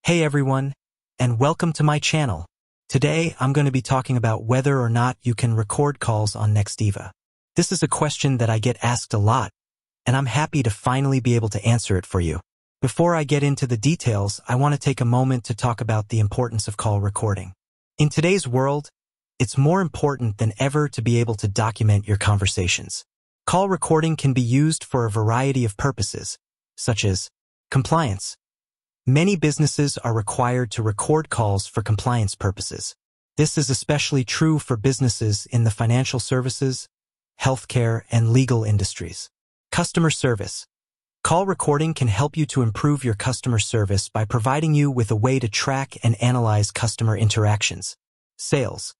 Hey everyone, and welcome to my channel. Today, I'm going to be talking about whether or not you can record calls on Nextiva. This is a question that I get asked a lot, and I'm happy to finally be able to answer it for you. Before I get into the details, I want to take a moment to talk about the importance of call recording. In today's world, it's more important than ever to be able to document your conversations. Call recording can be used for a variety of purposes, such as compliance. Many businesses are required to record calls for compliance purposes. This is especially true for businesses in the financial services, healthcare, and legal industries. Customer service. Call recording can help you to improve your customer service by providing you with a way to track and analyze customer interactions. Sales.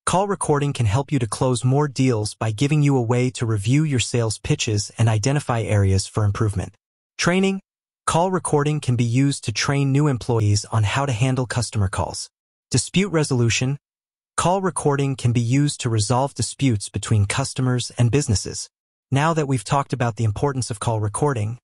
Call recording can help you to close more deals by giving you a way to review your sales pitches and identify areas for improvement. Training. Call recording can be used to train new employees on how to handle customer calls. Dispute resolution. Call recording can be used to resolve disputes between customers and businesses. Now that we've talked about the importance of call recording,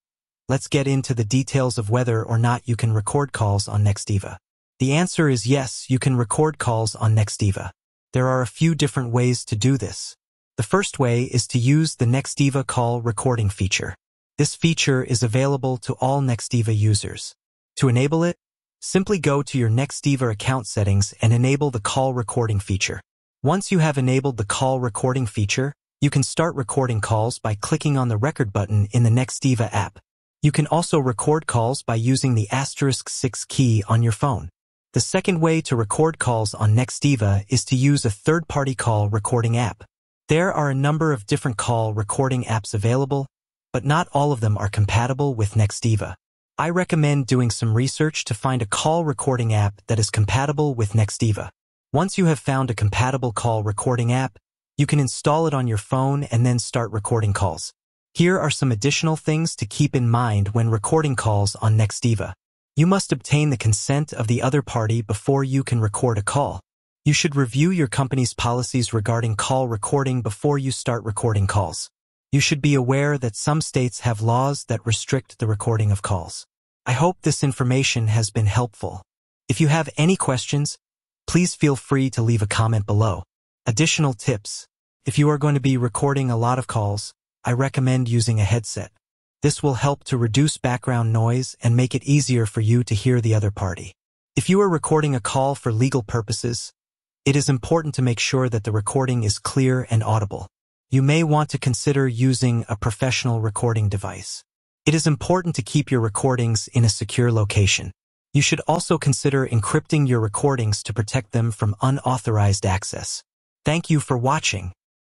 let's get into the details of whether or not you can record calls on Nextiva. The answer is yes, you can record calls on Nextiva. There are a few different ways to do this. The first way is to use the Nextiva call recording feature. This feature is available to all Nextiva users. To enable it, simply go to your Nextiva account settings and enable the call recording feature. Once you have enabled the call recording feature, you can start recording calls by clicking on the record button in the Nextiva app. You can also record calls by using the *6 key on your phone. The second way to record calls on Nextiva is to use a third-party call recording app. There are a number of different call recording apps available, but not all of them are compatible with Nextiva. I recommend doing some research to find a call recording app that is compatible with Nextiva. Once you have found a compatible call recording app, you can install it on your phone and then start recording calls. Here are some additional things to keep in mind when recording calls on Nextiva. You must obtain the consent of the other party before you can record a call. You should review your company's policies regarding call recording before you start recording calls. You should be aware that some states have laws that restrict the recording of calls. I hope this information has been helpful. If you have any questions, please feel free to leave a comment below. Additional tips. If you are going to be recording a lot of calls, I recommend using a headset. This will help to reduce background noise and make it easier for you to hear the other party. If you are recording a call for legal purposes, it is important to make sure that the recording is clear and audible. You may want to consider using a professional recording device. It is important to keep your recordings in a secure location. You should also consider encrypting your recordings to protect them from unauthorized access. Thank you for watching.